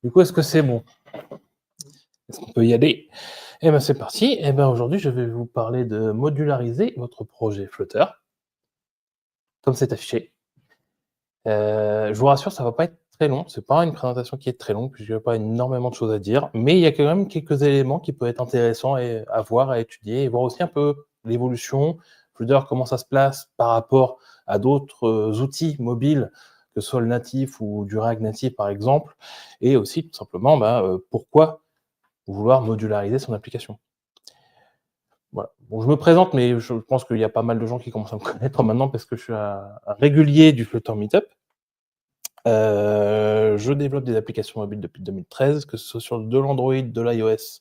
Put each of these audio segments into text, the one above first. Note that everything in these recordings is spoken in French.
Du coup, est-ce que c'est bon? Est-ce qu'on peut y aller? Eh ben, c'est parti. Eh ben, aujourd'hui, je vais vous parler de modulariser votre projet Flutter, comme c'est affiché. Je vous rassure, ça va pas être très long. C'est pas une présentation qui est très longue, puisqu'il y a pas énormément de choses à dire, mais il y a quand même quelques éléments qui peuvent être intéressants à voir, à étudier et voir aussi un peu l'évolution. Flutter, comment ça se place par rapport à d'autres, outils mobiles, que ce soit le natif ou du React Native, par exemple, et aussi tout simplement, pourquoi vouloir modulariser son application. Voilà. Bon, je me présente, mais je pense qu'il y a pas mal de gens qui commencent à me connaître maintenant parce que je suis un régulier du Flutter Meetup. Je développe des applications mobiles depuis 2013, que ce soit sur de l'Android, de l'iOS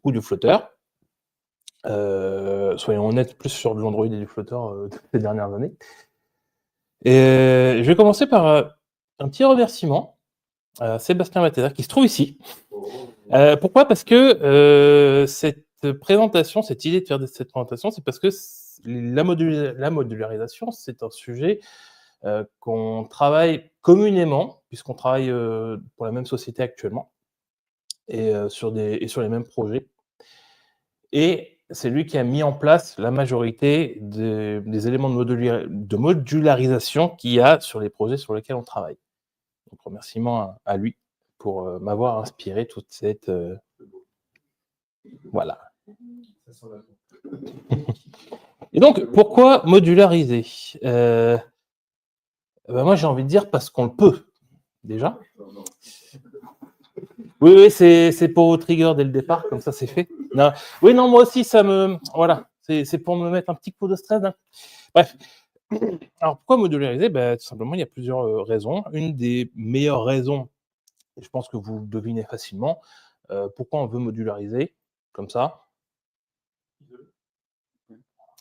ou du Flutter. Soyons honnêtes, plus sur de l'Android et du Flutter, ces dernières années. Et je vais commencer par, un petit remerciement à Sébastien Matézer qui se trouve ici. Pourquoi? Parce que cette présentation, cette idée de faire cette présentation, c'est parce que la modularisation, c'est un sujet qu'on travaille communément, puisqu'on travaille pour la même société actuellement et sur les mêmes projets. Et c'est lui qui a mis en place la majorité des éléments de modularisation qu'il y a sur les projets sur lesquels on travaille. Donc remerciement à lui pour m'avoir inspiré toute cette voilà. Et donc, pourquoi modulariser? Moi, j'ai envie de dire parce qu'on le peut, déjà. Oui, c'est pour au trigger dès le départ, comme ça, c'est fait. Non. Oui, non, moi aussi, ça me... Voilà, c'est pour me mettre un petit coup de stress. Hein. Bref. Alors, pourquoi modulariser? Tout simplement, il y a plusieurs raisons. Une des meilleures raisons, et je pense que vous le devinez facilement, pourquoi on veut modulariser, comme ça.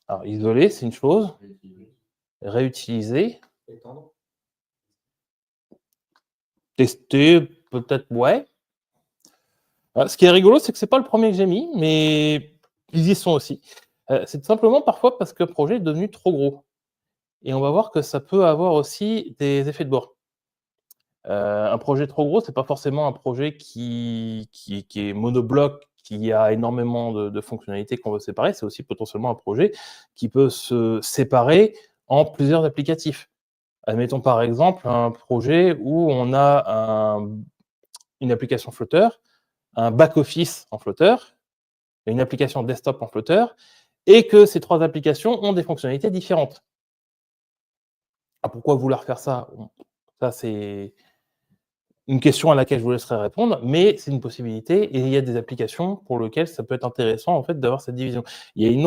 Alors, isoler, c'est une chose. Réutiliser. Tester, peut-être, ouais. Ce qui est rigolo, c'est que c'est pas le premier que j'ai mis, mais ils y sont aussi. C'est tout simplement parfois parce que le projet est devenu trop gros et on va voir que ça peut avoir aussi des effets de bord. Un projet trop gros, c'est pas forcément un projet qui est monobloc, qui a énormément de fonctionnalités qu'on veut séparer. C'est aussi potentiellement un projet qui peut se séparer en plusieurs applicatifs. Admettons par exemple un projet où on a une application Flutter, un back-office en Flutter, une application desktop en Flutter, et que ces 3 applications ont des fonctionnalités différentes. Pourquoi vouloir faire ça? Bon, ça c'est une question à laquelle je vous laisserai répondre, mais c'est une possibilité et il y a des applications pour lesquelles ça peut être intéressant en fait d'avoir cette division. Il y a il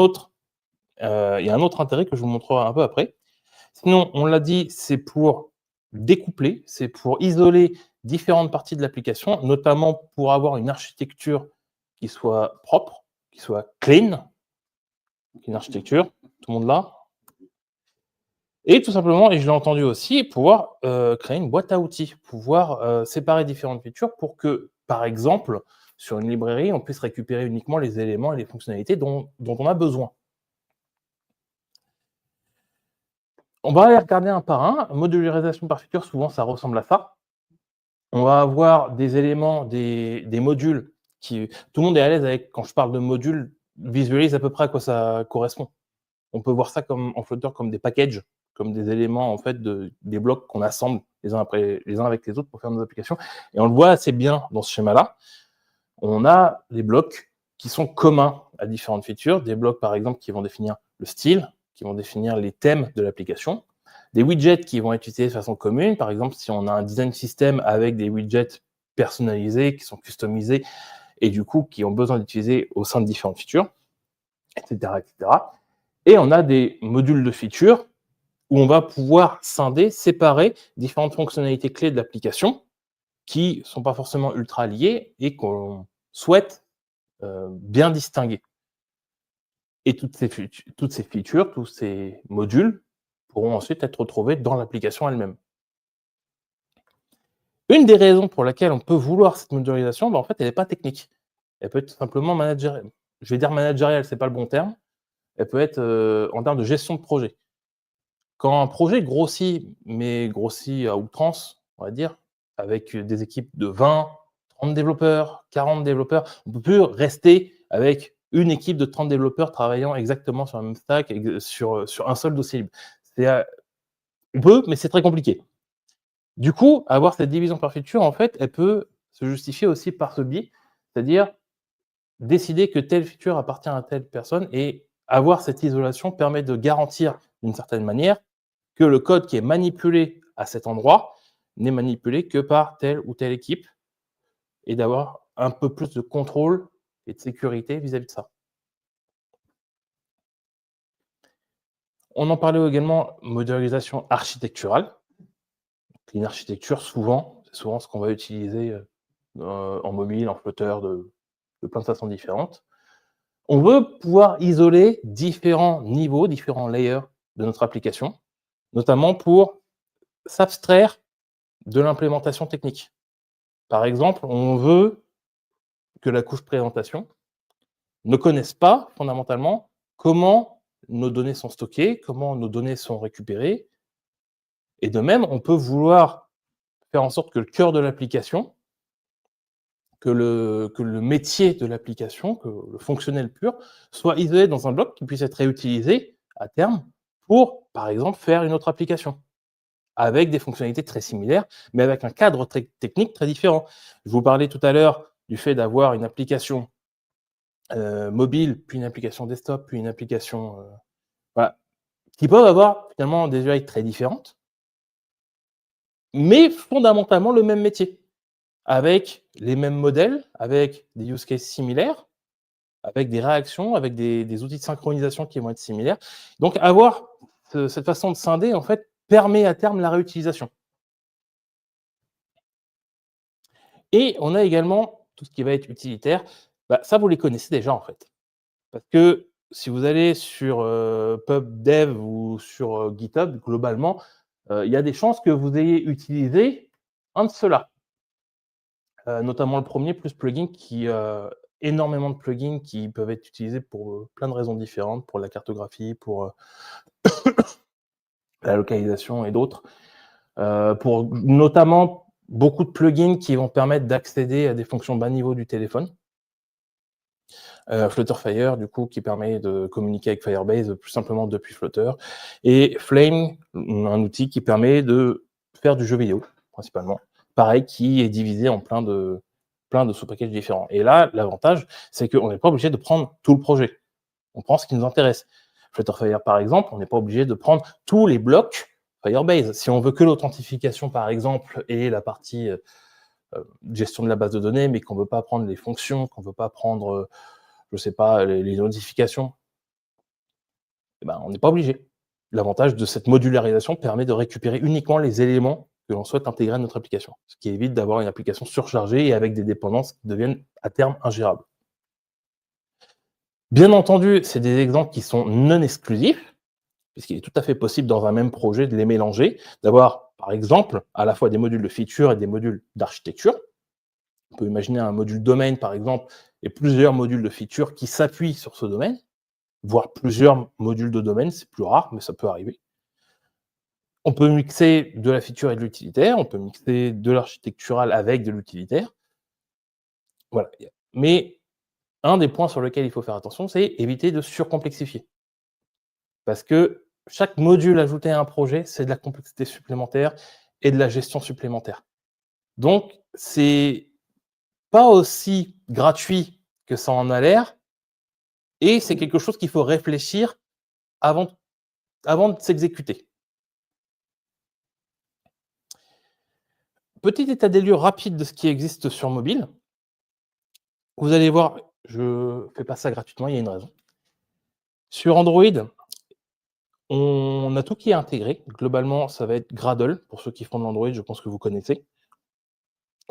y a un autre intérêt que je vous montrerai un peu après. Sinon, on l'a dit, c'est pour découpler, c'est pour isoler différentes parties de l'application, notamment pour avoir une architecture qui soit propre, qui soit clean, une architecture, tout le monde là. Et tout simplement, et je l'ai entendu aussi, pouvoir créer une boîte à outils, pouvoir séparer différentes features pour que, par exemple, sur une librairie, on puisse récupérer uniquement les éléments et les fonctionnalités dont on a besoin. On va aller regarder un par un. Modularisation par feature, souvent, ça ressemble à ça. On va avoir des éléments, des modules qui... Tout le monde est à l'aise avec, quand je parle de modules, visualise à peu près à quoi ça correspond. On peut voir ça comme, en Flutter comme des packages, comme des éléments, en fait, des blocs qu'on assemble les uns avec les autres pour faire nos applications. Et on le voit assez bien dans ce schéma-là. On a des blocs qui sont communs à différentes features, des blocs, par exemple, qui vont définir le style, qui vont définir les thèmes de l'application, des widgets qui vont être utilisés de façon commune. Par exemple, si on a un design system avec des widgets personnalisés, qui sont customisés, et du coup, qui ont besoin d'utiliser au sein de différentes features, etc., etc. Et on a des modules de features où on va pouvoir scinder, séparer différentes fonctionnalités clés de l'application qui ne sont pas forcément ultra liées et qu'on souhaite bien distinguer. Et toutes ces features, tous ces modules pourront ensuite être retrouvés dans l'application elle-même. Une des raisons pour laquelle on peut vouloir cette modularisation, en fait, elle n'est pas technique. Elle peut être tout simplement managériale. Je vais dire managériale, ce n'est pas le bon terme. Elle peut être en termes de gestion de projet. Quand un projet grossit, mais grossit à outrance, on va dire, avec des équipes de 20, 30 développeurs, 40 développeurs. On ne peut plus rester avec une équipe de 30 développeurs travaillant exactement sur la même stack, sur un seul dossier libre. On peut, mais c'est très compliqué. Du coup, avoir cette division par feature, en fait, elle peut se justifier aussi par ce biais, c'est-à-dire décider que telle feature appartient à telle personne et avoir cette isolation permet de garantir d'une certaine manière que le code qui est manipulé à cet endroit n'est manipulé que par telle ou telle équipe et d'avoir un peu plus de contrôle et de sécurité vis-à-vis de ça. On en parlait également, modélisation architecturale. Une architecture, c'est souvent ce qu'on va utiliser en mobile, en Flutter, de plein de façons différentes. On veut pouvoir isoler différents niveaux, différents layers de notre application, notamment pour s'abstraire de l'implémentation technique. Par exemple, on veut que la couche présentation ne connaisse pas fondamentalement comment nos données sont stockées, comment nos données sont récupérées. Et de même, on peut vouloir faire en sorte que le cœur de l'application, que le métier de l'application, que le fonctionnel pur, soit isolé dans un bloc qui puisse être réutilisé à terme pour, par exemple, faire une autre application, avec des fonctionnalités très similaires, mais avec un cadre très technique très différent. Je vous parlais tout à l'heure du fait d'avoir une application mobile, puis une application desktop, puis une application voilà, qui peuvent avoir finalement des UI très différentes, mais fondamentalement le même métier, avec les mêmes modèles, avec des use cases similaires, avec des réactions, avec des outils de synchronisation qui vont être similaires. Donc avoir cette façon de scinder, en fait, permet à terme la réutilisation. Et on a également tout ce qui va être utilitaire. Ça, vous les connaissez déjà, en fait. Parce que si vous allez sur PubDev ou sur GitHub, globalement, il y a des chances que vous ayez utilisé un de ceux-là. Notamment le premier, plus plugin, qui énormément de plugins qui peuvent être utilisés pour plein de raisons différentes, pour la cartographie, pour la localisation et d'autres. Pour notamment beaucoup de plugins qui vont permettre d'accéder à des fonctions bas niveau du téléphone. Flutterfire, du coup, qui permet de communiquer avec Firebase plus simplement depuis Flutter. Et Flame, un outil qui permet de faire du jeu vidéo, principalement. Pareil, qui est divisé en plein de sous-packages différents. Et là, l'avantage, c'est qu'on n'est pas obligé de prendre tout le projet. On prend ce qui nous intéresse. Flutterfire, par exemple, on n'est pas obligé de prendre tous les blocs Firebase. Si on veut que l'authentification, par exemple, et la partie gestion de la base de données, mais qu'on ne veut pas prendre les fonctions, qu'on ne veut pas prendre, je ne sais pas, les notifications, on n'est pas obligé. L'avantage de cette modularisation permet de récupérer uniquement les éléments que l'on souhaite intégrer à notre application, ce qui évite d'avoir une application surchargée et avec des dépendances qui deviennent à terme ingérables. Bien entendu, c'est des exemples qui sont non exclusifs, puisqu'il est tout à fait possible dans un même projet de les mélanger, d'avoir par exemple à la fois des modules de feature et des modules d'architecture. On peut imaginer un module domaine par exemple et plusieurs modules de feature qui s'appuient sur ce domaine, voire plusieurs modules de domaine, c'est plus rare, mais ça peut arriver. On peut mixer de la feature et de l'utilitaire, on peut mixer de l'architectural avec de l'utilitaire. Voilà. Mais un des points sur lesquels il faut faire attention, c'est éviter de surcomplexifier. Parce que chaque module ajouté à un projet, c'est de la complexité supplémentaire et de la gestion supplémentaire. Donc, c'est pas aussi gratuit que ça en a l'air et c'est quelque chose qu'il faut réfléchir avant de s'exécuter. Petit état des lieux rapide de ce qui existe sur mobile. Vous allez voir, je ne fais pas ça gratuitement, il y a une raison. Sur Android, on a tout qui est intégré. Globalement, ça va être Gradle, pour ceux qui font de l'Android, je pense que vous connaissez,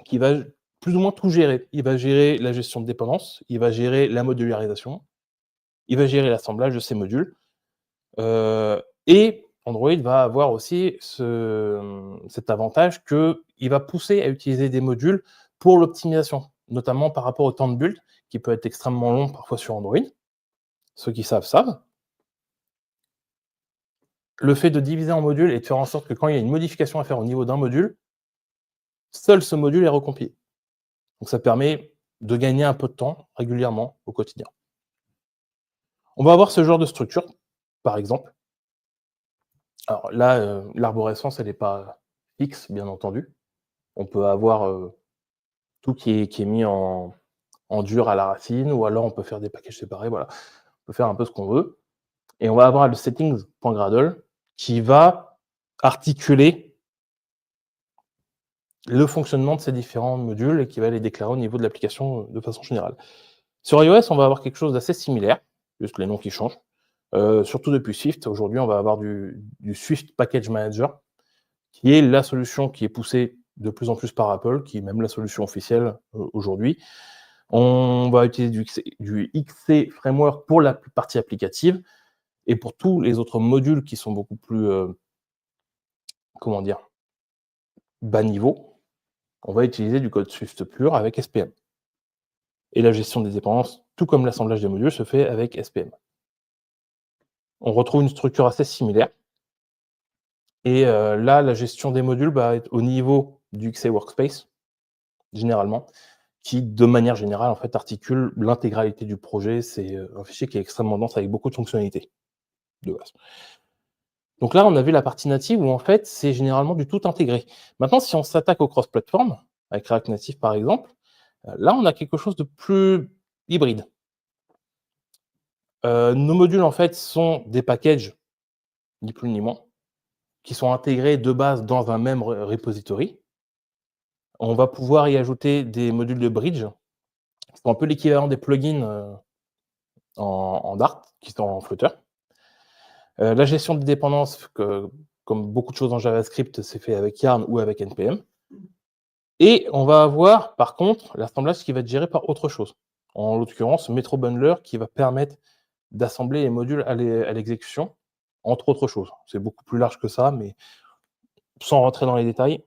qui va plus ou moins tout gérer. Il va gérer la gestion de dépendance, il va gérer la modularisation, il va gérer l'assemblage de ces modules. Et Android va avoir aussi cet avantage qu'il va pousser à utiliser des modules pour l'optimisation, notamment par rapport au temps de build, qui peut être extrêmement long parfois sur Android. Ceux qui savent, savent. Le fait de diviser en modules et de faire en sorte que quand il y a une modification à faire au niveau d'un module, seul ce module est recompilé. Donc ça permet de gagner un peu de temps régulièrement au quotidien. On va avoir ce genre de structure, par exemple. Alors là, l'arborescence, elle n'est pas fixe, bien entendu. On peut avoir, tout qui est mis en dur à la racine, ou alors on peut faire des packages séparés, voilà. On peut faire un peu ce qu'on veut. Et on va avoir le settings.gradle qui va articuler le fonctionnement de ces différents modules et qui va les déclarer au niveau de l'application, de façon générale. Sur iOS, on va avoir quelque chose d'assez similaire, juste les noms qui changent. Surtout depuis Swift, aujourd'hui, on va avoir du Swift Package Manager, qui est la solution qui est poussée de plus en plus par Apple, qui est même la solution officielle, aujourd'hui. On va utiliser du XC Framework pour la partie applicative, et pour tous les autres modules qui sont beaucoup plus, comment dire? Bas niveau, on va utiliser du code Swift pur avec SPM. Et la gestion des dépendances, tout comme l'assemblage des modules, se fait avec SPM. On retrouve une structure assez similaire. Et là, la gestion des modules va être au niveau du XA Workspace, généralement, qui, de manière générale, en fait, articule l'intégralité du projet. C'est, un fichier qui est extrêmement dense avec beaucoup de fonctionnalités, de base. Donc là, on a vu la partie native où, en fait, c'est généralement du tout intégré. Maintenant, si on s'attaque au cross-platform, avec React Native, par exemple, là, on a quelque chose de plus hybride. Nos modules, en fait, sont des packages, ni plus ni moins, qui sont intégrés de base dans un même repository. On va pouvoir y ajouter des modules de bridge, qui sont un peu l'équivalent des plugins, en Dart, qui sont en Flutter. La gestion des dépendances, comme beaucoup de choses en JavaScript, c'est fait avec Yarn ou avec NPM. Et on va avoir, par contre, l'assemblage qui va être géré par autre chose. En l'occurrence, Metro Bundler, qui va permettre d'assembler les modules à l'exécution, entre autres choses. C'est beaucoup plus large que ça, mais sans rentrer dans les détails,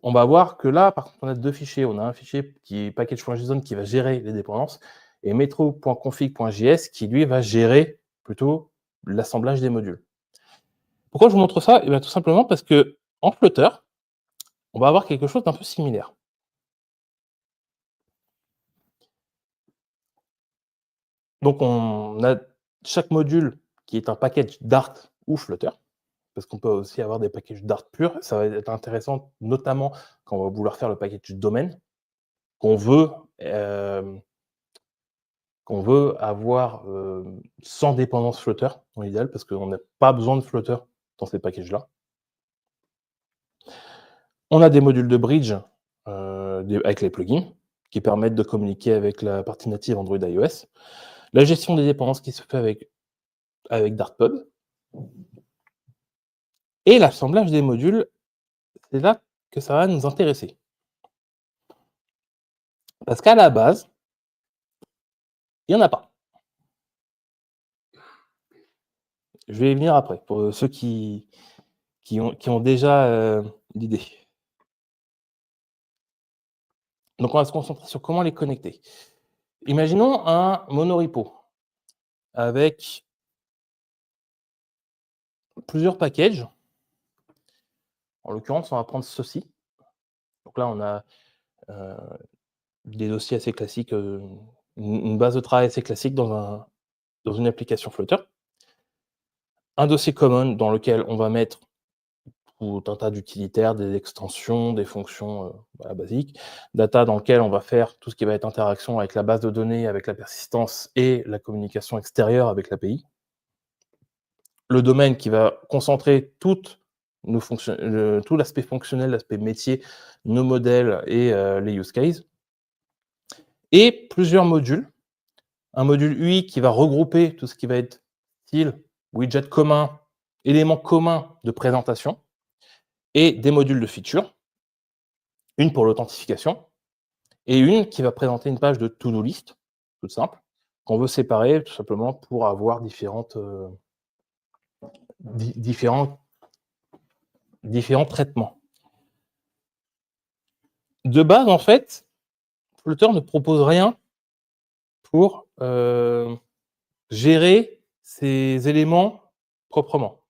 on va voir que là, par contre, on a 2 fichiers. On a un fichier qui est package.json qui va gérer les dépendances, et metro.config.js qui, lui, va gérer plutôt l'assemblage des modules. Pourquoi je vous montre ça? Eh bien, tout simplement parce qu'en Flutter, on va avoir quelque chose d'un peu similaire. Donc on a chaque module qui est un package Dart ou Flutter, parce qu'on peut aussi avoir des packages Dart purs. Ça va être intéressant, notamment quand on va vouloir faire le package domaine, qu'on veut, hem, qu'on veut avoir, sans dépendance Flutter, dans l'idéal, parce qu'on n'a pas besoin de Flutter dans ces packages-là. On a des modules de bridge, avec les plugins, qui permettent de communiquer avec la partie native Android et iOS. La gestion des dépendances qui se fait avec Dartpod. Et l'assemblage des modules, c'est là que ça va nous intéresser. Parce qu'à la base, il y en a pas. Je vais y venir après, pour ceux qui ont déjà, l'idée. Donc on va se concentrer sur comment les connecter. Imaginons un monorepo avec plusieurs packages. En l'occurrence, on va prendre ceci. Donc là, on a, heu, des dossiers assez classiques, une base de travail assez classique dans une application Flutter. Un dossier common dans lequel on va mettre tout un tas d'utilitaires, des extensions, des fonctions, voilà, basiques. Data dans lequel on va faire tout ce qui va être interaction avec la base de données, avec la persistance et la communication extérieure avec l'API. Le domaine qui va concentrer toutes nos tout l'aspect fonctionnel, l'aspect métier, nos modèles et les use cases. Et plusieurs modules. Un module UI qui va regrouper tout ce qui va être style, widget commun, éléments communs de présentation, et des modules de feature. Une pour l'authentification et une qui va présenter une page de to-do list, toute simple, qu'on veut séparer tout simplement pour avoir différents traitements. De base, en fait, Flutter ne propose rien pour, gérer ces éléments proprement.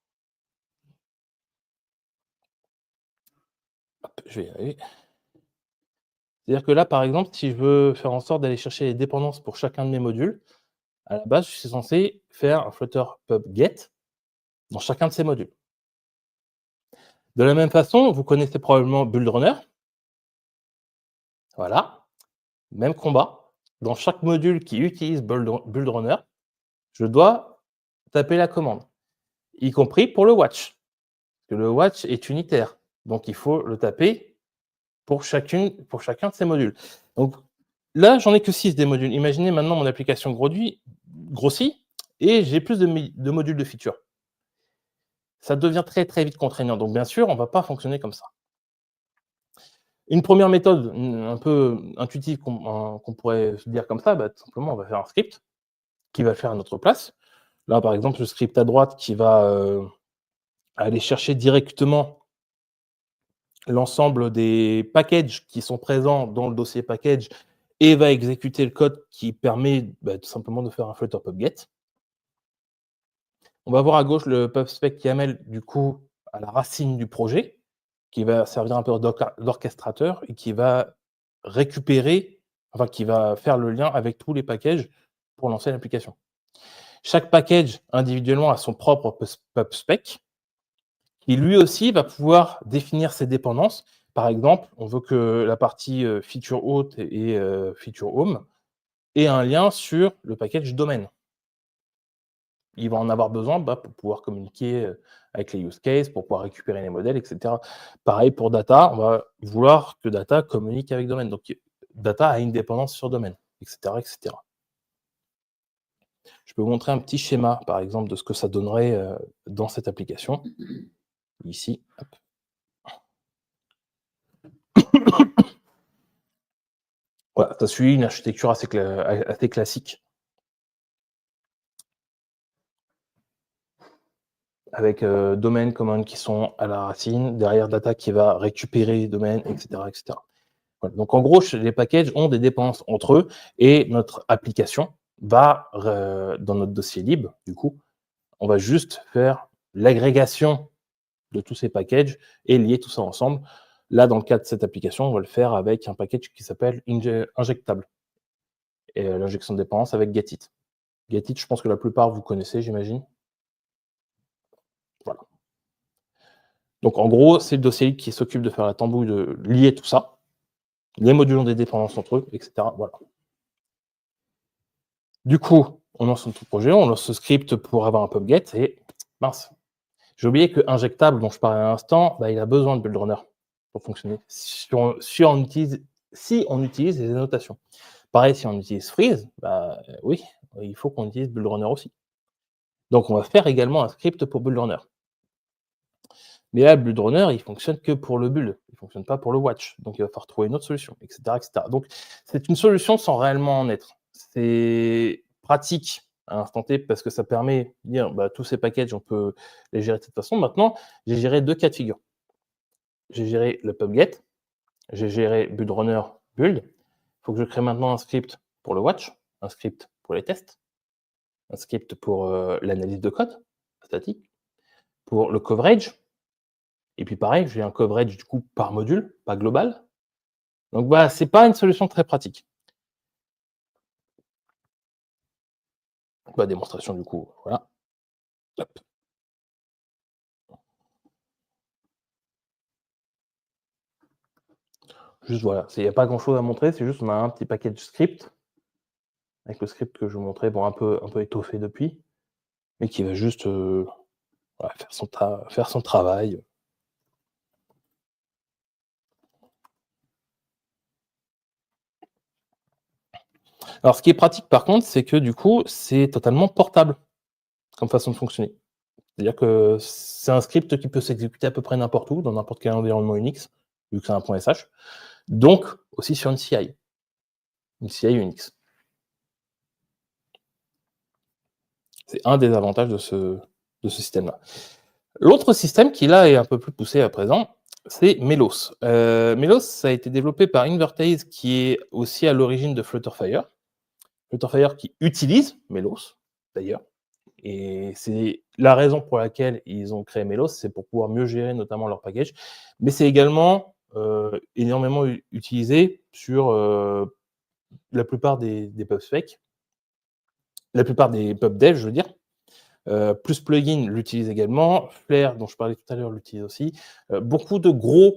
Hop, je vais y arriver. C'est-à-dire que là, par exemple, si je veux faire en sorte d'aller chercher les dépendances pour chacun de mes modules, à la base, je suis censé faire un Flutter pub get dans chacun de ces modules. De la même façon, vous connaissez probablement Build Runner. Voilà, même combat. Dans chaque module qui utilise Build Runner, je dois taper la commande, y compris pour le watch. Parce que le watch est unitaire, donc il faut le taper pour chacun de ces modules. Donc là, j'en ai que 6 des modules. Imaginez maintenant mon application grossit et j'ai plus de modules de features. Ça devient très, très vite contraignant. Donc bien sûr, on ne va pas fonctionner comme ça. Une première méthode un peu intuitive qu'on pourrait se dire comme ça, tout simplement, on va faire un script qui va le faire à notre place. Là, par exemple, le script à droite qui va aller chercher directement l'ensemble des packages qui sont présents dans le dossier package et va exécuter le code qui permet tout simplement de faire un Flutter PubGet. On va voir à gauche le PubSpec YAML, du coup, à la racine du projet, qui va servir un peu d'orchestrateur et qui va récupérer, enfin, qui va faire le lien avec tous les packages pour lancer l'application. Chaque package, individuellement, a son propre PubSpec, qui lui aussi va pouvoir définir ses dépendances. Par exemple, on veut que la partie feature haute et feature home ait un lien sur le package domaine. Il va en avoir besoin pour pouvoir communiquer avec les use cases, pour pouvoir récupérer les modèles, etc. Pareil pour data, on va vouloir que data communique avec domaine. Donc, data a une dépendance sur domaine, etc., etc. Je peux vous montrer un petit schéma, par exemple, de ce que ça donnerait dans cette application. Ici, hop. Voilà, ça suit une architecture assez classique. Avec domaine, command qui sont à la racine, derrière data qui va récupérer domaine, etc., etc. Voilà. Donc en gros, les packages ont des dépendances entre eux et notre application va, dans notre dossier lib, du coup, on va juste faire l'agrégation de tous ces packages et lier tout ça ensemble. Là, dans le cas de cette application, on va le faire avec un package qui s'appelle injectable. Et l'injection de dépendance avec getit. Getit, je pense que la plupart vous connaissez, j'imagine. Voilà. Donc en gros, c'est le dossier qui s'occupe de faire la tambouille, de lier tout ça. Les modules ont des dépendances entre eux, etc. Voilà. Du coup, on lance notre projet, on lance ce script pour avoir un PubGet et mince. J'ai oublié que injectable, dont je parlais à l'instant, il a besoin de build runner pour fonctionner. Si on utilise les annotations. Pareil, si on utilise freeze, oui, il faut qu'on utilise build runner aussi. Donc on va faire également un script pour build runner. Mais là, le build runner, il fonctionne que pour le build, il ne fonctionne pas pour le watch. Donc il va falloir trouver une autre solution, etc., etc. Donc c'est une solution sans réellement en être. C'est pratique à l'instant T parce que ça permet de dire tous ces packages, on peut les gérer de cette façon. Maintenant, j'ai géré 2 cas de figure. J'ai géré le PubGet, j'ai géré build runner build. Il faut que je crée maintenant un script pour le watch, un script pour les tests, un script pour l'analyse de code statique, pour le coverage. Et puis pareil, j'ai un coverage du coup par module, pas global. Donc voilà, c'est pas une solution très pratique. Démonstration du coup, voilà. Hop. Juste voilà, il n'y a pas grand chose à montrer, c'est juste on a un petit paquet de script, avec le script que je vous montrais, un peu étoffé depuis, mais qui va juste voilà, faire son travail. Alors ce qui est pratique par contre, c'est que du coup, c'est totalement portable comme façon de fonctionner. C'est-à-dire que c'est un script qui peut s'exécuter à peu près n'importe où, dans n'importe quel environnement Unix, vu que c'est un .sh. Donc, aussi sur une CI Unix. C'est un des avantages de ce système-là. L'autre système qui, là, est un peu plus poussé à présent, c'est Melos. Melos, ça a été développé par Invertase, qui est aussi à l'origine de Flutterfire. Flutterfire qui utilise Melos, d'ailleurs. Et c'est la raison pour laquelle ils ont créé Melos, c'est pour pouvoir mieux gérer notamment leur package. Mais c'est également énormément utilisés sur la plupart des pubspecs, la plupart des pubdev, je veux dire. Plus Plugin l'utilise également, Flare, dont je parlais tout à l'heure, l'utilise aussi. Beaucoup de gros,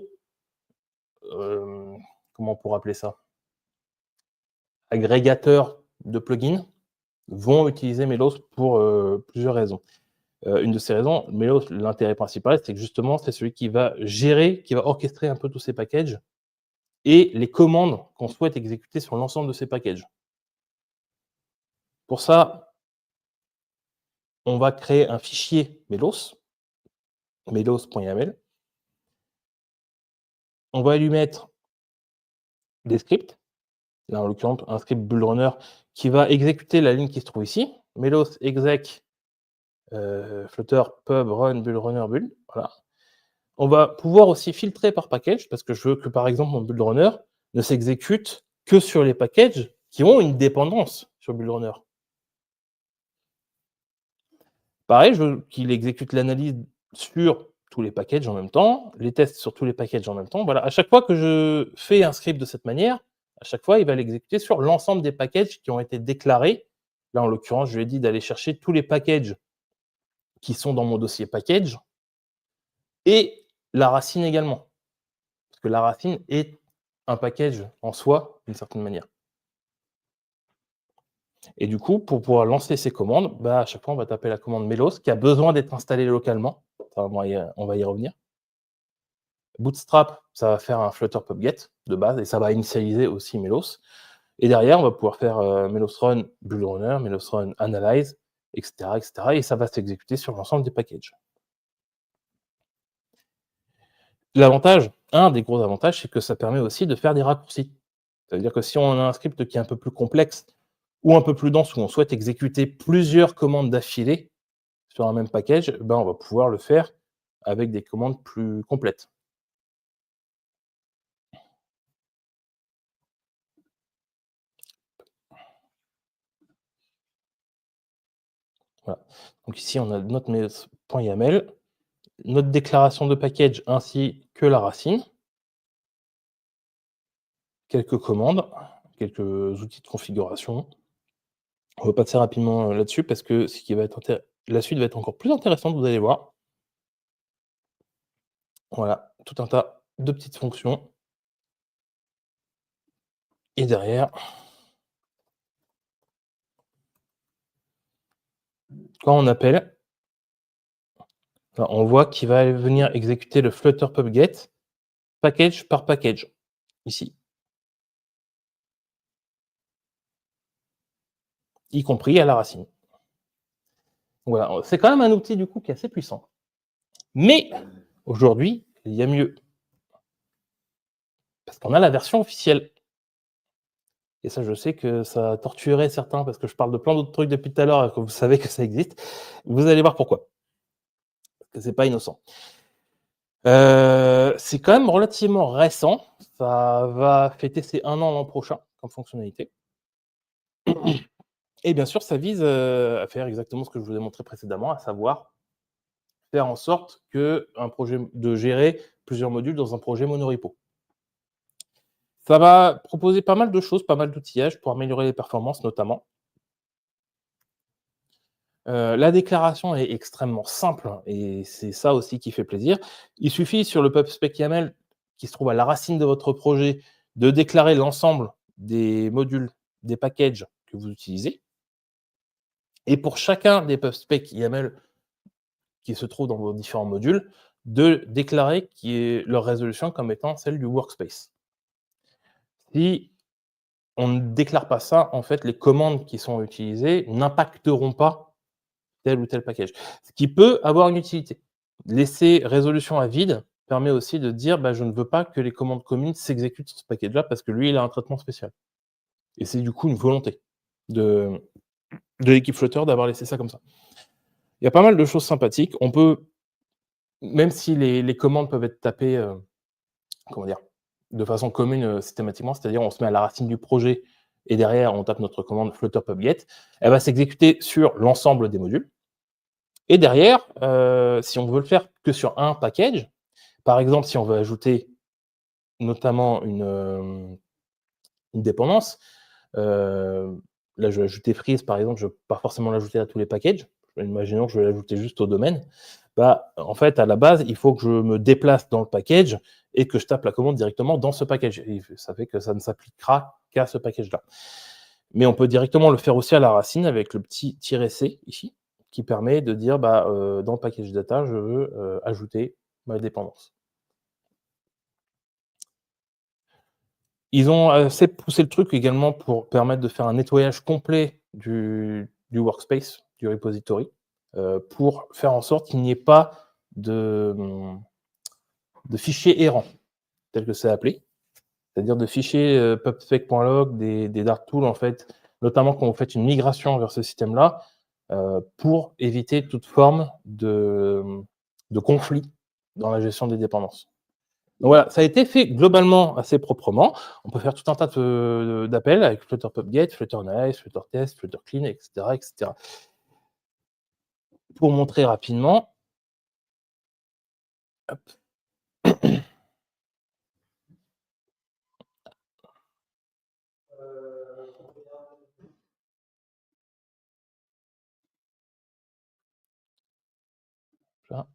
comment on pourrait appeler ça? Agrégateurs de plugins vont utiliser Melos pour plusieurs raisons. Une de ces raisons, Melos, l'intérêt principal, c'est que justement, c'est celui qui va gérer, qui va orchestrer un peu tous ces packages et les commandes qu'on souhaite exécuter sur l'ensemble de ces packages. Pour ça, on va créer un fichier Melos, melos.yaml. On va lui mettre des scripts. Là, en l'occurrence, un script build runner qui va exécuter la ligne qui se trouve ici. Melos exec flutter pub run build runner build. Voilà. On va pouvoir aussi filtrer par package parce que je veux que, par exemple, mon build runner ne s'exécute que sur les packages qui ont une dépendance sur build runner. Pareil, je veux qu'il exécute l'analyse sur tous les packages en même temps, les tests sur tous les packages en même temps. Voilà, à chaque fois que je fais un script de cette manière, à chaque fois, il va l'exécuter sur l'ensemble des packages qui ont été déclarés. Là, en l'occurrence, je lui ai dit d'aller chercher tous les packages qui sont dans mon dossier package et la racine également. Parce que la racine est un package en soi, d'une certaine manière. Et du coup, pour pouvoir lancer ces commandes, à chaque fois, on va taper la commande Melos qui a besoin d'être installée localement. Ça, on va y revenir. Bootstrap, ça va faire un Flutter PubGet de base et ça va initialiser aussi Melos. Et derrière, on va pouvoir faire Melos Run Build Runner, Melos Run Analyze, etc., etc. Et ça va s'exécuter sur l'ensemble des packages. L'avantage, un des gros avantages, c'est que ça permet aussi de faire des raccourcis. Ça veut dire que si on a un script qui est un peu plus complexe ou un peu plus dense, où on souhaite exécuter plusieurs commandes d'affilée sur un même package, on va pouvoir le faire avec des commandes plus complètes. Voilà. Donc ici, on a notre melos.yaml, notre déclaration de package ainsi que la racine, quelques commandes, quelques outils de configuration. On va passer rapidement là-dessus parce que ce qui va être la suite va être encore plus intéressante, vous allez voir. Voilà, tout un tas de petites fonctions. Et derrière, quand on appelle, on voit qu'il va venir exécuter le Flutter PubGet package par package, ici. Y compris à la racine. Voilà, c'est quand même un outil du coup qui est assez puissant. Mais aujourd'hui, il y a mieux. Parce qu'on a la version officielle. Et ça, je sais que ça torturerait certains parce que je parle de plein d'autres trucs depuis tout à l'heure et que vous savez que ça existe. Vous allez voir pourquoi. Parce que c'est pas innocent. C'est quand même relativement récent. Ça va fêter ses 1 an l'an prochain comme fonctionnalité. Et bien sûr, ça vise à faire exactement ce que je vous ai montré précédemment, à savoir faire en sorte que de gérer plusieurs modules dans un projet monorepo. Ça va proposer pas mal de choses, pas mal d'outillages pour améliorer les performances notamment. La déclaration est extrêmement simple et c'est ça aussi qui fait plaisir. Il suffit sur le pubspec YAML qui se trouve à la racine de votre projet de déclarer l'ensemble des modules, des packages que vous utilisez. Et pour chacun des pubspec YAML qui se trouvent dans vos différents modules, de déclarer leur résolution comme étant celle du workspace. Si on ne déclare pas ça, en fait, les commandes qui sont utilisées n'impacteront pas tel ou tel package. Ce qui peut avoir une utilité. Laisser résolution à vide permet aussi de dire je ne veux pas que les commandes communes s'exécutent sur ce package-là parce que lui, il a un traitement spécial. Et c'est du coup une volonté de l'équipe Flutter d'avoir laissé ça comme ça. Il y a pas mal de choses sympathiques. On peut, même si les commandes peuvent être tapées, de façon commune systématiquement, c'est-à-dire on se met à la racine du projet et derrière on tape notre commande Flutter PubGet, elle va s'exécuter sur l'ensemble des modules. Et derrière, si on veut le faire que sur un package, par exemple, si on veut ajouter notamment une dépendance, là, je vais ajouter freeze, par exemple, je ne vais pas forcément l'ajouter à tous les packages. Imaginons que je vais l'ajouter juste au domaine. Bah, en fait, à la base, il faut que je me déplace dans le package et que je tape la commande directement dans ce package. Et ça fait que ça ne s'appliquera qu'à ce package-là. Mais on peut directement le faire aussi à la racine avec le petit "-c" ici, qui permet de dire, bah, dans le package data, je veux, ajouter ma dépendance. Ils ont assez poussé le truc également pour permettre de faire un nettoyage complet du workspace, du repository, pour faire en sorte qu'il n'y ait pas de, de fichiers errants, tel que c'est appelé. C'est-à-dire de fichiers, pubspec.log, des darktools en fait, notamment quand vous faites une migration vers ce système-là, pour éviter toute forme de conflit dans la gestion des dépendances. Donc voilà, ça a été fait globalement assez proprement. On peut faire tout un tas d'appels avec Flutter PubGet, Flutter Analyze, Flutter Test, Flutter Clean, et cetera, et cetera. Pour montrer rapidement, hop. Là.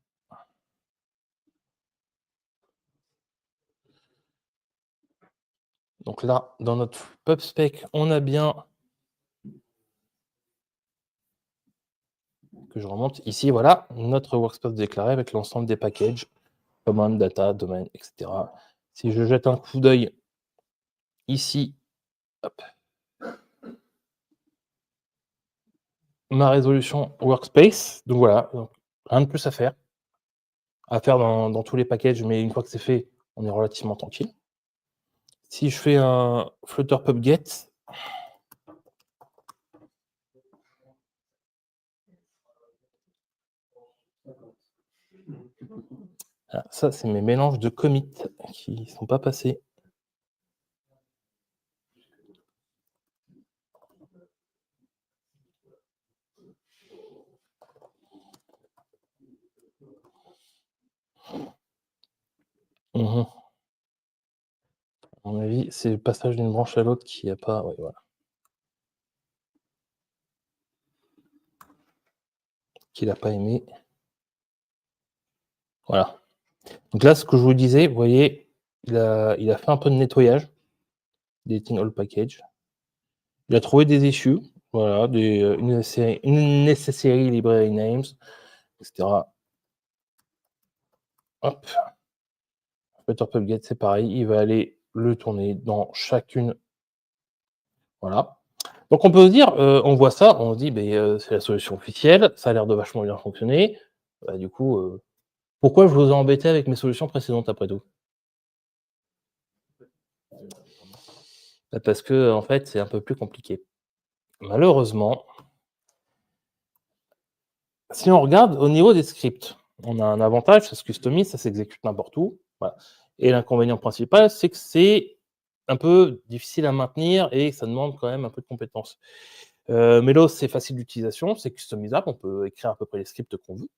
Donc là, dans notre PubSpec, on a bien que je remonte ici, voilà, notre workspace déclaré avec l'ensemble des packages, command, data, domaine, etc. Si je jette un coup d'œil ici, hop, ma résolution workspace, donc voilà, donc rien de plus à faire dans tous les packages, mais une fois que c'est fait, on est relativement tranquille. Si je fais un Flutter PubGet, ça c'est mes mélanges de commits qui ne sont pas passés. À mon avis, c'est le passage d'une branche à l'autre qui a pas. Ouais, voilà. Qu'il n'a pas aimé. Voilà. Donc là, ce que je vous disais, vous voyez, il a fait un peu de nettoyage. Deleting all package. Il a trouvé des issues, voilà, unnecessary library names, etc. Hop. Flutter PubGet, c'est pareil, il va aller le tourner dans chacune. Voilà. Donc on peut se dire, on voit ça, on se dit, c'est la solution officielle, ça a l'air de vachement bien fonctionner. Bah, du coup, pourquoi je vous ai embêté avec mes solutions précédentes après tout? Bah, parce que en fait, c'est un peu plus compliqué. Malheureusement, si on regarde au niveau des scripts, on a un avantage, ça se customise, ça s'exécute n'importe où. Voilà. Et l'inconvénient principal, c'est que c'est un peu difficile à maintenir et ça demande quand même un peu de compétences. Melos, c'est facile d'utilisation, c'est customisable, on peut écrire à peu près les scripts qu'on veut.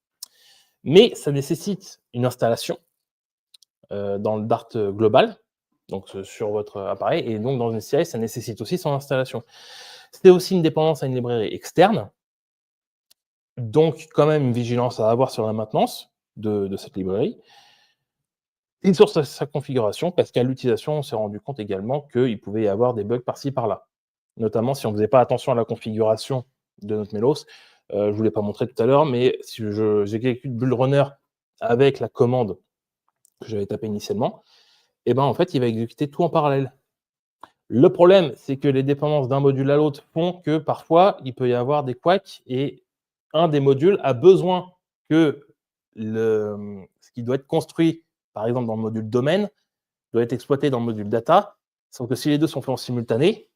Mais ça nécessite une installation dans le Dart global, donc sur votre appareil, et donc dans une CI, ça nécessite aussi son installation. C'est aussi une dépendance à une librairie externe, donc quand même une vigilance à avoir sur la maintenance de cette librairie et sur sa configuration, parce qu'à l'utilisation, on s'est rendu compte également qu'il pouvait y avoir des bugs par-ci par-là. Notamment si on ne faisait pas attention à la configuration de notre Melos. Je ne vous l'ai pas montré tout à l'heure, mais si j'exécute build runner avec la commande que j'avais tapée initialement, et ben en fait, il va exécuter tout en parallèle. Le problème, c'est que les dépendances d'un module à l'autre font que parfois, il peut y avoir des couacs et un des modules a besoin que ce qui doit être construit, par exemple dans le module domaine, doit être exploité dans le module data. Sauf que si les deux sont faits en simultané,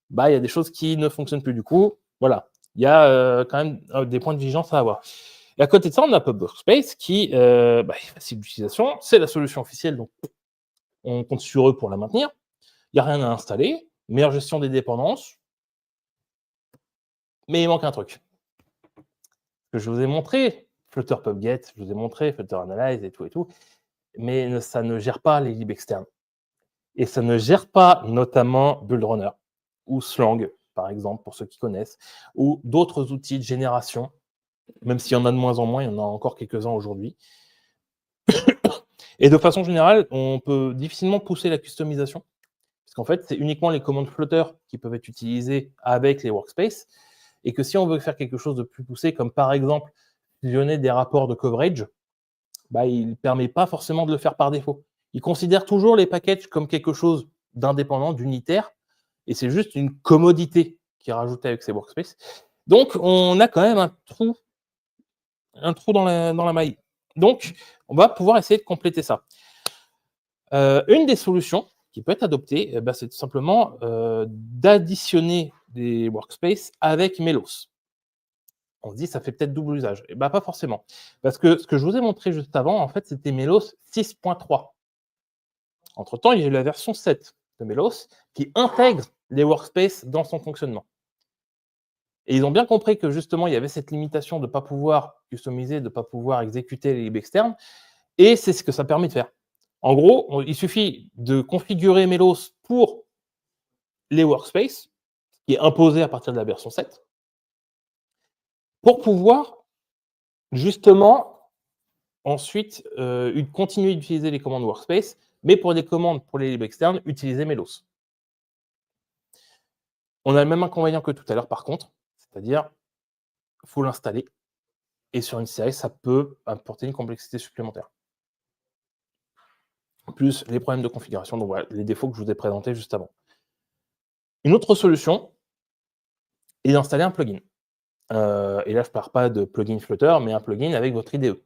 bah, il y a des choses qui ne fonctionnent plus. Du coup, voilà, il y a quand même des points de vigilance à avoir. Et à côté de ça, on a Pub Workspace qui est facile d'utilisation. C'est la solution officielle, donc on compte sur eux pour la maintenir. Il n'y a rien à installer, meilleure gestion des dépendances, mais il manque un truc. Que je vous ai montré, Flutter PubGet, je vous ai montré Flutter Analyze et tout, mais ça ne gère pas les libs externes. et ça ne gère pas notamment Build Runner ou Slang, par exemple, pour ceux qui connaissent, ou d'autres outils de génération, même s'il y en a de moins en moins, il y en a encore quelques-uns aujourd'hui. Et de façon générale, on peut difficilement pousser la customisation, parce qu'en fait, c'est uniquement les commandes Flutter qui peuvent être utilisées avec les workspaces, et que si on veut faire quelque chose de plus poussé, comme par exemple fusionner des rapports de coverage, bah, il ne permet pas forcément de le faire par défaut. Il considère toujours les packages comme quelque chose d'indépendant, d'unitaire, et c'est juste une commodité qui est rajoutée avec ces workspaces. Donc, on a quand même un trou dans la maille. Donc, on va pouvoir essayer de compléter ça. Une des solutions qui peut être adoptée, c'est tout simplement d'additionner des workspaces avec Melos. On se dit, ça fait peut-être double usage. Et pas forcément. Parce que ce que je vous ai montré juste avant, en fait, c'était Melos 6.3. Entre-temps, il y a eu la version 7 de Melos qui intègre les workspaces dans son fonctionnement. Et ils ont bien compris que justement, il y avait cette limitation de ne pas pouvoir customiser, de ne pas pouvoir exécuter les libs externes. Et c'est ce que ça permet de faire. En gros, il suffit de configurer Melos pour les workspaces, qui est imposé à partir de la version 7, pour pouvoir justement ensuite continuer d'utiliser les commandes workspace, mais pour les commandes pour les libs externes, utiliser Melos. On a le même inconvénient que tout à l'heure par contre, c'est-à-dire il faut l'installer. Et sur une CI, ça peut apporter une complexité supplémentaire. Plus les problèmes de configuration, donc voilà, les défauts que je vous ai présentés juste avant. Une autre solution est d'installer un plugin. Et là, je ne parle pas de plugin Flutter, mais un plugin avec votre IDE.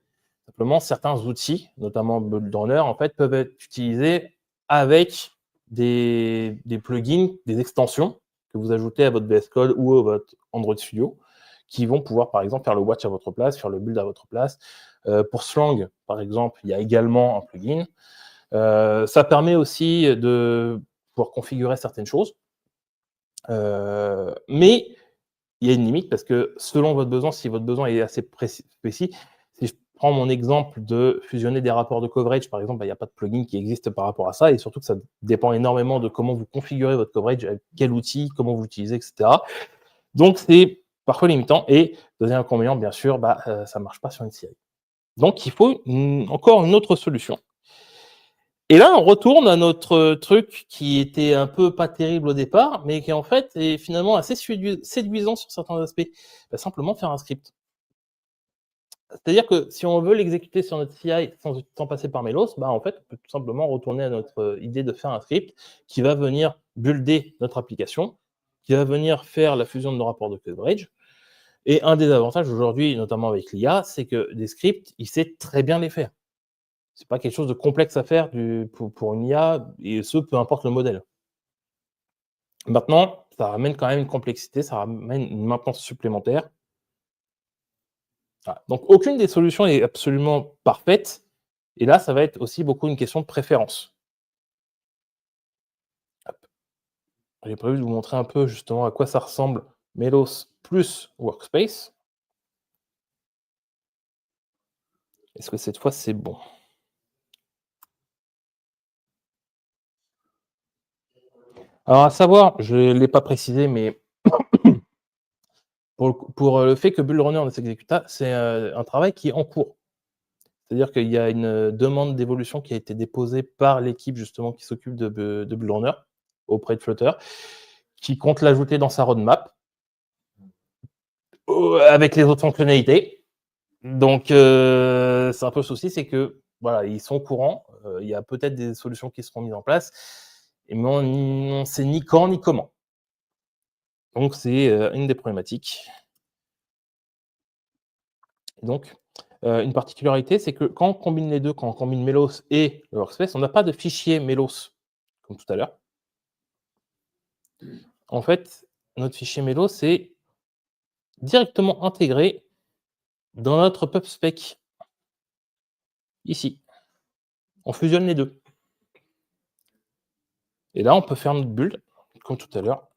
Simplement, certains outils, notamment Build Runner, en fait, peuvent être utilisés avec des plugins, des extensions que vous ajoutez à votre VS Code ou à votre Android Studio, qui vont pouvoir, par exemple, faire le watch à votre place, faire le build à votre place. Pour Slang, par exemple, il y a également un plugin. Ça permet aussi de pouvoir configurer certaines choses. Mais il y a une limite parce que selon votre besoin, si votre besoin est assez précis, si je prends mon exemple de fusionner des rapports de coverage, par exemple, il n'y a pas de plugin qui existe par rapport à ça, et surtout que ça dépend énormément de comment vous configurez votre coverage, avec quel outil, comment vous l'utilisez, etc. Donc, c'est parfois limitant. Et deuxième inconvénient, bien sûr, ça ne marche pas sur une CI. Donc, il faut encore une autre solution. Et là, on retourne à notre truc qui était un peu pas terrible au départ, mais qui en fait est finalement assez séduisant sur certains aspects. Simplement faire un script. C'est-à-dire que si on veut l'exécuter sur notre CI sans passer par Melos, en fait, on peut tout simplement retourner à notre idée de faire un script qui va venir builder notre application, qui va venir faire la fusion de nos rapports de coverage. Et un des avantages aujourd'hui, notamment avec l'IA, c'est que des scripts, il sait très bien les faire. C'est pas quelque chose de complexe à faire pour une IA, et ce, peu importe le modèle. Maintenant, ça ramène quand même une complexité, ça ramène une maintenance supplémentaire. Voilà. Donc, aucune des solutions est absolument parfaite. Et là, ça va être aussi beaucoup une question de préférence. J'ai prévu de vous montrer un peu justement à quoi ça ressemble Melos plus Workspace. Est-ce que cette fois, c'est bon? Alors, à savoir, je ne l'ai pas précisé, mais pour le fait que Build Runner ne s'exécute pas, c'est un travail qui est en cours. C'est-à-dire qu'il y a une demande d'évolution qui a été déposée par l'équipe justement qui s'occupe de Build Runner auprès de Flutter, qui compte l'ajouter dans sa roadmap avec les autres fonctionnalités. Donc, c'est un peu le souci, c'est que voilà, ils sont au courant. Il y a peut-être des solutions qui seront mises en place, mais on ne sait ni quand ni comment. Donc, c'est une des problématiques. Donc, une particularité, c'est que quand on combine les deux, quand on combine Melos et le Workspace, on n'a pas de fichier Melos, comme tout à l'heure. En fait, notre fichier Melos est directement intégré dans notre PubSpec, ici. On fusionne les deux. Et là, on peut faire notre build, comme tout à l'heure.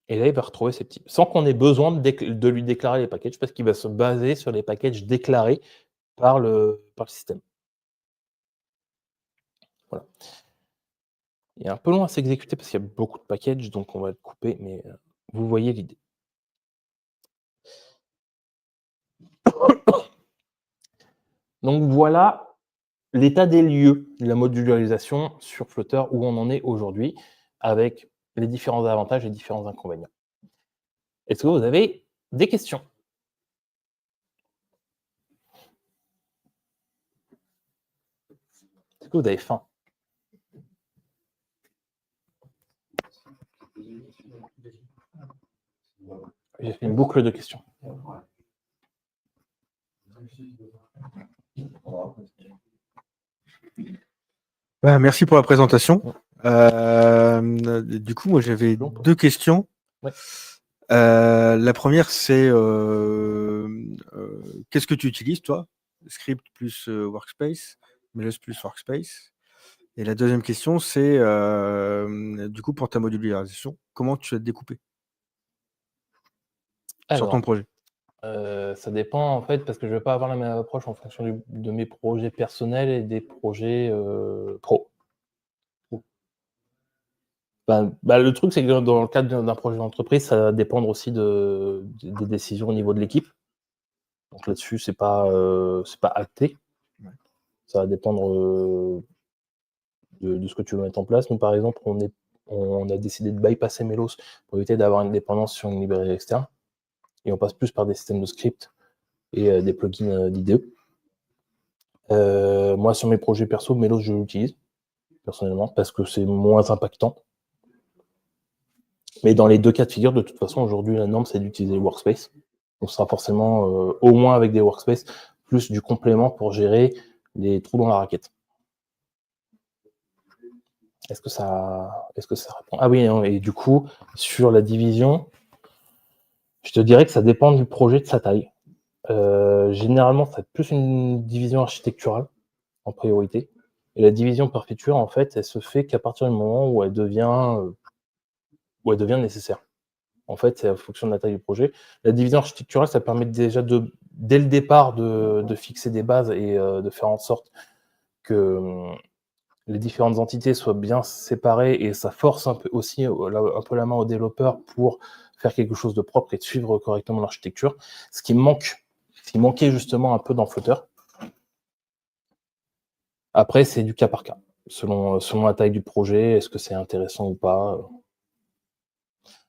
Et là, il va retrouver ces petits, sans qu'on ait besoin de lui déclarer les packages, parce qu'il va se baser sur les packages déclarés par le système. Voilà. Il est un peu long à s'exécuter parce qu'il y a beaucoup de packages, donc on va le couper, mais vous voyez l'idée. Donc voilà l'état des lieux de la modularisation sur Flutter, où on en est aujourd'hui, avec les différents avantages et les différents inconvénients. Est-ce que vous avez des questions? Est-ce que vous avez faim? J'ai fait une boucle de questions. Merci pour la présentation. Du coup, moi, j'avais 2 questions. Ouais. La première, c'est qu'est-ce que tu utilises, toi? Script plus Workspace, Melos plus Workspace. Et la deuxième question, c'est du coup, pour ta modularisation, comment tu as découpé sur ton Alors, projet? ça dépend en fait, parce que je ne vais pas avoir la même approche en fonction de mes projets personnels et des projets pro. Le truc, c'est que dans le cadre d'un projet d'entreprise, ça va dépendre aussi des décisions au niveau de l'équipe. Donc là-dessus, c'est pas acté. Ouais. Ça va dépendre de ce que tu veux mettre en place. Nous, par exemple, on a décidé de bypasser Melos pour éviter d'avoir une dépendance sur une librairie externe. Et on passe plus par des systèmes de script et des plugins d'IDE. Moi, sur mes projets perso, Melos, je l'utilise personnellement parce que c'est moins impactant. Mais dans les deux cas de figure, de toute façon, aujourd'hui, la norme, c'est d'utiliser Workspace. Donc, ce sera forcément, au moins avec des Workspace, plus du complément pour gérer les trous dans la raquette. Est-ce que ça répond? Ah oui, non, et du coup, sur la division, je te dirais que ça dépend du projet, de sa taille. Généralement, c'est plus une division architecturale en priorité. Et la division par feature, en fait, elle se fait qu'à partir du moment où elle devient nécessaire. En fait, c'est en fonction de la taille du projet. La division architecturale, ça permet déjà dès le départ de fixer des bases et de faire en sorte que les différentes entités soient bien séparées, et ça force un peu aussi un peu la main aux développeurs pour faire quelque chose de propre et de suivre correctement l'architecture. Ce qui manquait justement un peu dans Flutter. Après, c'est du cas par cas. Selon la taille du projet, est-ce que c'est intéressant ou pas.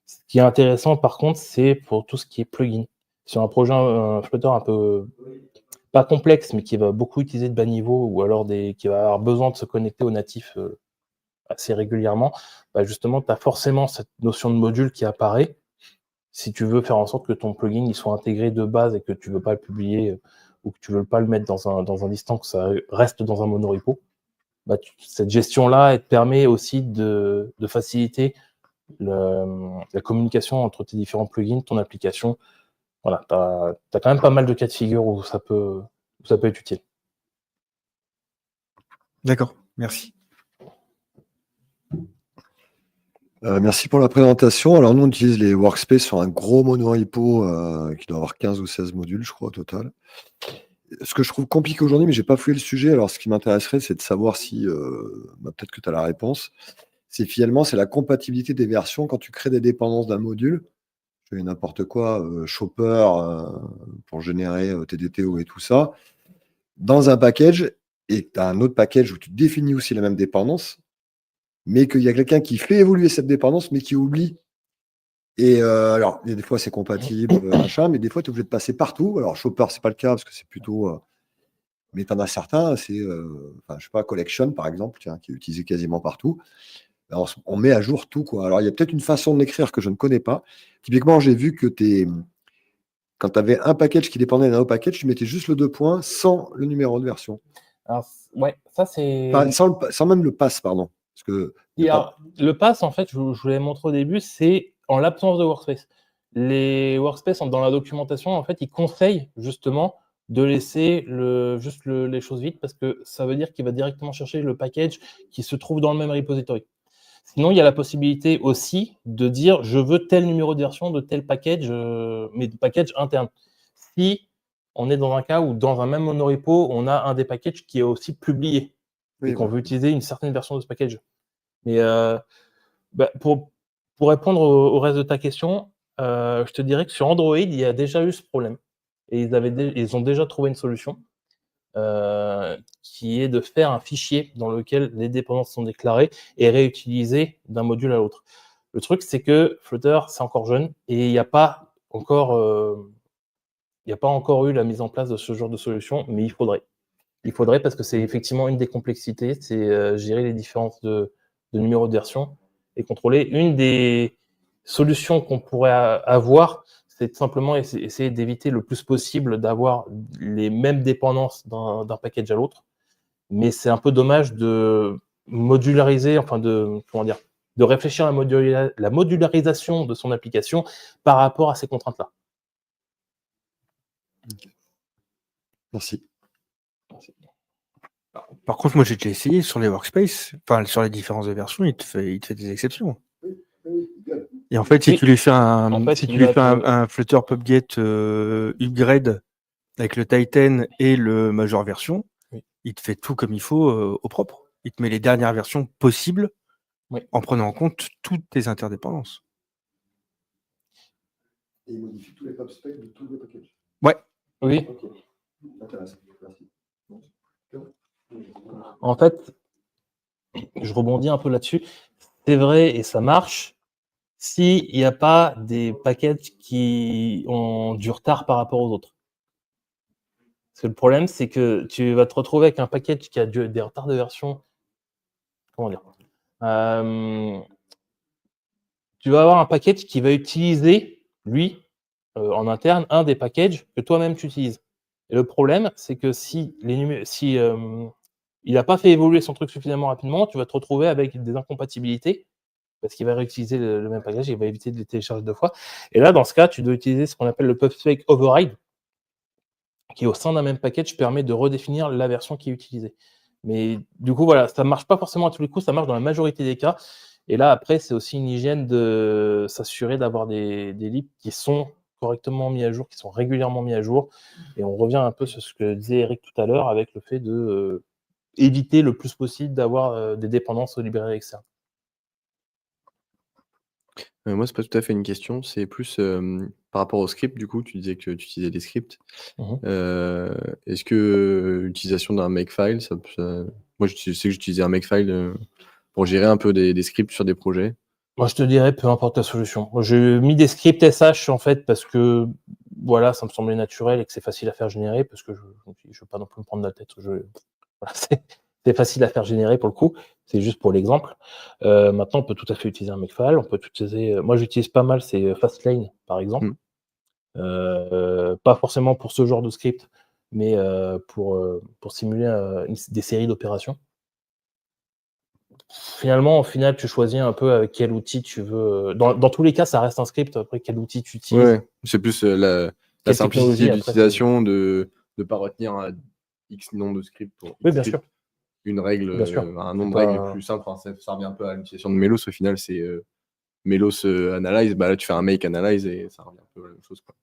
Ce qui est intéressant, par contre, c'est pour tout ce qui est plugin. Sur un projet Flutter un peu pas complexe, mais qui va beaucoup utiliser de bas niveau, ou alors qui va avoir besoin de se connecter au natif assez régulièrement, justement, tu as forcément cette notion de module qui apparaît. Si tu veux faire en sorte que ton plugin il soit intégré de base et que tu veux pas le publier ou que tu veux pas le mettre dans un distant, que ça reste dans un monorepo, cette gestion-là, elle te permet aussi de faciliter la communication entre tes différents plugins, ton application. Voilà, tu as quand même pas mal de cas de figure où ça peut être utile. D'accord, merci. Merci pour la présentation. Alors, nous, on utilise les Workspace sur un gros monorepo qui doit avoir 15 ou 16 modules, je crois, au total. Ce que je trouve compliqué aujourd'hui, mais j'ai pas fouillé le sujet, alors ce qui m'intéresserait, c'est de savoir si, peut-être que tu as la réponse, c'est finalement, c'est la compatibilité des versions quand tu crées des dépendances d'un module. Je fais n'importe quoi, Chopper pour générer TDTO et tout ça, dans un package, et tu as un autre package où tu définis aussi la même dépendance, mais qu'il y a quelqu'un qui fait évoluer cette dépendance, mais qui oublie. Et alors, il y a des fois, c'est compatible, machin, mais des fois, tu es obligé de passer partout. Alors, Chopper, c'est pas le cas, parce que c'est plutôt... mais tu en as certains, c'est, je sais pas, Collection, par exemple, tiens, qui est utilisé quasiment partout. Alors, on met à jour tout, quoi. Alors, il y a peut-être une façon de l'écrire que je ne connais pas. Typiquement, j'ai vu que quand tu avais un package qui dépendait d'un autre package, tu mettais juste le 2 points sans le numéro de version. Alors, ouais, ça c'est... Enfin, sans même le pass, pardon. Parce que Le pass, en fait, je vous l'ai montré au début, c'est en l'absence de Workspace. Les Workspace, dans la documentation, en fait, ils conseillent justement de laisser juste les choses vides, parce que ça veut dire qu'il va directement chercher le package qui se trouve dans le même repository. Sinon, il y a la possibilité aussi de dire je veux tel numéro de version de tel package, mais de package interne. Si on est dans un cas où dans un même monorepo, on a un des packages qui est aussi publié et qu'on bah, veut utiliser une certaine version de ce package. Mais pour répondre au reste de ta question, je te dirais que sur Android, il y a déjà eu ce problème et ils ont déjà trouvé une solution, qui est de faire un fichier dans lequel les dépendances sont déclarées et réutilisées d'un module à l'autre. Le truc, c'est que Flutter, c'est encore jeune et il n'y a pas encore eu la mise en place de ce genre de solution, mais il faudrait. Il faudrait parce que c'est effectivement une des complexités, c'est gérer les différences de numéros de version et contrôler. Une des solutions qu'on pourrait avoir, c'est tout simplement essayer d'éviter le plus possible d'avoir les mêmes dépendances d'un package à l'autre. Mais c'est un peu dommage de modulariser, enfin de réfléchir à la modularisation de son application par rapport à ces contraintes-là. Merci. Par contre, moi, j'ai déjà essayé sur les workspaces, enfin, sur les différences de versions, il te fait des exceptions. Et en fait, si Oui. tu lui fais En fait, il va te- un Flutter PubGet upgrade avec le Titan et le major version, Oui. il te fait tout comme il faut au propre. Il te met les dernières versions possibles Oui. en prenant en compte toutes tes interdépendances. Et il modifie tous les pub specs de tous les packages. Ouais. Oui. Ok. Intéressant. Merci. En fait, je rebondis un peu là-dessus. C'est vrai et ça marche s'il n'y a pas des packages qui ont du retard par rapport aux autres. Parce que le problème, c'est que tu vas te retrouver avec un package qui a des retards de version. Comment dire Tu vas avoir un package qui va utiliser, lui, en interne, un des packages que toi-même tu utilises. Et le problème, c'est que si il n'a pas fait évoluer son truc suffisamment rapidement, tu vas te retrouver avec des incompatibilités parce qu'il va réutiliser le même package, il va éviter de les télécharger 2 fois. Et là, dans ce cas, tu dois utiliser ce qu'on appelle le PubSpec Override, qui au sein d'un même package permet de redéfinir la version qui est utilisée. Mais du coup, voilà, ça ne marche pas forcément à tous les coups, ça marche dans la majorité des cas. Et là, après, c'est aussi une hygiène de s'assurer d'avoir des libs qui sont correctement mis à jour, qui sont régulièrement mis à jour. Et on revient un peu sur ce que disait Eric tout à l'heure avec le fait de éviter le plus possible d'avoir des dépendances aux librairies externes. Moi, c'est pas tout à fait une question, c'est plus, par rapport au script, du coup, tu disais que tu utilisais des scripts. Mmh. Est-ce que l'utilisation d'un makefile, moi, je sais que j'utilisais un makefile, pour gérer un peu des scripts sur des projets. Moi, je te dirais, peu importe la solution. J'ai mis des scripts SH, en fait, parce que, voilà, ça me semblait naturel et que c'est facile à faire générer, parce que je veux pas non plus me prendre la tête. Voilà, c'est facile à faire générer pour le coup. C'est juste pour l'exemple. Maintenant, on peut tout à fait utiliser un makefile. On peut utiliser. Moi, j'utilise pas mal, c'est Fastlane, par exemple. Pas forcément pour ce genre de script, mais pour simuler des séries d'opérations. Finalement, au final, tu choisis un peu avec quel outil tu veux. Dans tous les cas, ça reste un script. Après, quel outil tu utilises. Ouais, c'est plus la Quelle simplicité technologie, après, d'utilisation, de ne pas retenir un X nombre de scripts pour Oui, X bien scripts. sûr. Une règle, Bien sûr. un C'est nombre de pas- règles plus simple. Enfin, ça revient un peu à l'utilisation de Melos. Au final, c'est Melos analyze. Bah, là, tu fais un make analyze et ça revient un peu à la même chose, quoi.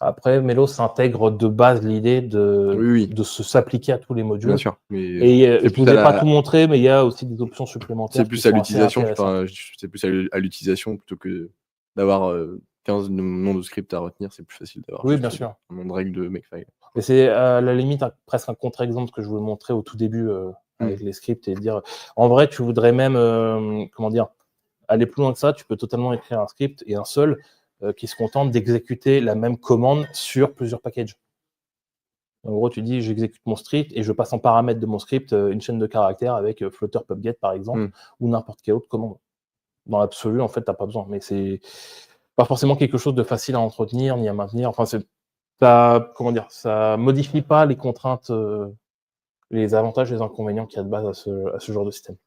Après, Melos intègre de base l'idée Oui, de s'appliquer à tous les modules. bien sûr. Mais Et je c'est ne plus vous à ai pas la- tout montré, mais il y a aussi des options supplémentaires c'est qui plus à sont assez l'utilisation. intéressantes. C'est plus à l'utilisation plutôt que d'avoir 15 noms de scripts à retenir. C'est plus facile d'avoir Oui, juste bien sûr. un nom de règle de makefile. Et c'est à la limite presque un contre-exemple que je voulais montrer au tout début avec les scripts et dire en vrai, tu voudrais même aller plus loin que ça. Tu peux totalement écrire un script et un seul qui se contente d'exécuter la même commande sur plusieurs packages. En gros, tu dis j'exécute mon script et je passe en paramètre de mon script une chaîne de caractères avec Flutter PubGet par exemple ou n'importe quelle autre commande. Dans l'absolu, en fait, tu n'as pas besoin. Mais c'est pas forcément quelque chose de facile à entretenir ni à maintenir. Enfin, ça modifie pas les contraintes, les avantages et les inconvénients qu'il y a de base à ce genre de système.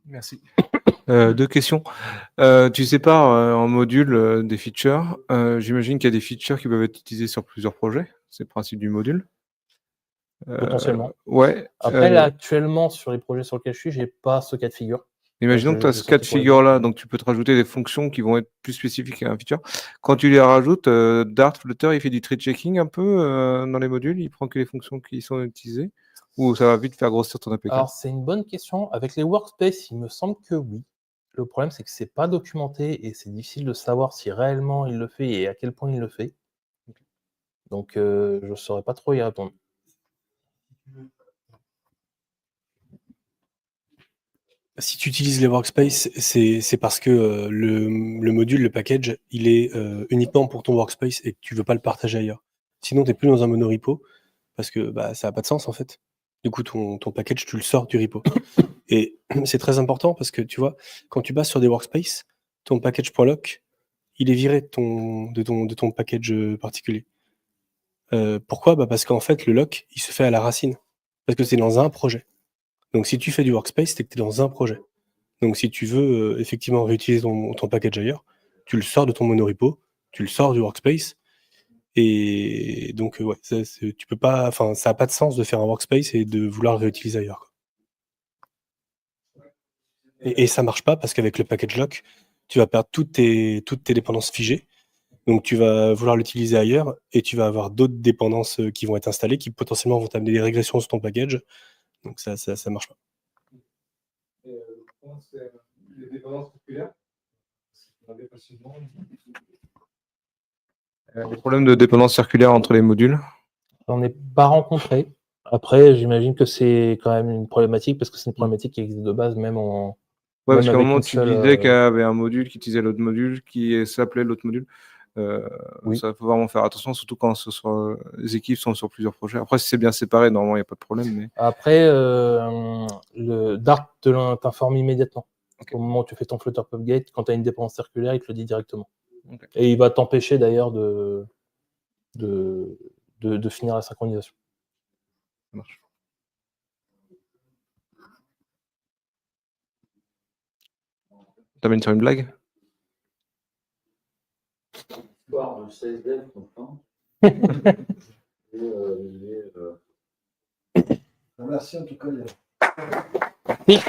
Merci. 2 questions. Tu sépares en modules des features. J'imagine qu'il y a des features qui peuvent être utilisées sur plusieurs projets. C'est le principe du module. Potentiellement. Ouais. Après, là, actuellement, sur les projets sur lesquels je suis, j'ai pas ce cas de figure. Imaginons que tu as j'ai ce cas de sorti pour les figure-là, donc tu peux te rajouter des fonctions qui vont être plus spécifiques à un feature. Quand tu les rajoutes, Dart, Flutter, il fait du tree checking un peu dans les modules, il prend que les fonctions qui sont utilisées, ou ça va vite faire grossir ton APK? Alors, c'est une bonne question. Avec les workspaces, il me semble que oui. Le problème, c'est que c'est pas documenté et c'est difficile de savoir si réellement il le fait et à quel point il le fait. Donc, je ne saurais pas trop y répondre. Si tu utilises les workspaces, c'est parce que le module, le package, il est uniquement pour ton workspace et que tu veux pas le partager ailleurs. Sinon, tu n'es plus dans un monorepo parce que bah, ça n'a pas de sens en fait. Du coup, ton package, tu le sors du repo. Et c'est très important parce que tu vois, quand tu passes sur des workspaces, ton package.lock, il est viré de ton package particulier. Pourquoi? Bah parce qu'en fait, le lock, il se fait à la racine. Parce que c'est dans un projet. Donc si tu fais du workspace, c'est que tu es dans un projet. Donc si tu veux effectivement réutiliser ton package ailleurs, tu le sors de ton monorepo, tu le sors du workspace. Et donc ouais, tu peux pas, enfin ça n'a pas de sens de faire un workspace et de vouloir le réutiliser ailleurs, quoi. Et ça marche pas parce qu'avec le package lock, tu vas perdre toutes tes dépendances figées. Donc tu vas vouloir l'utiliser ailleurs et tu vas avoir d'autres dépendances qui vont être installées qui potentiellement vont t'amener des régressions sur ton package. Donc ça marche pas. Les dépendances circulaires, les problèmes de dépendance circulaire entre les modules. J'en ai pas rencontré. Après, j'imagine que c'est quand même une problématique parce que c'est une problématique qui existe de base, même en. Ouais, parce même qu'à un avec moment, une tu seule, disais qu'il y avait un module qui utilisait l'autre module, qui s'appelait l'autre module. Oui. Ça faut vraiment faire attention, surtout quand les équipes sont sur plusieurs projets. Après, si c'est bien séparé, normalement, il n'y a pas de problème. Mais... Après, le Dart t'informe immédiatement. Au moment où tu fais ton Flutter PubGate, quand tu as une dépendance circulaire, il te le dit directement. Okay. Et il va t'empêcher d'ailleurs de finir la synchronisation. Ça marche. T'amènes sur une blague? Histoire de 16 devs, comprends. Merci en tout cas. Merci.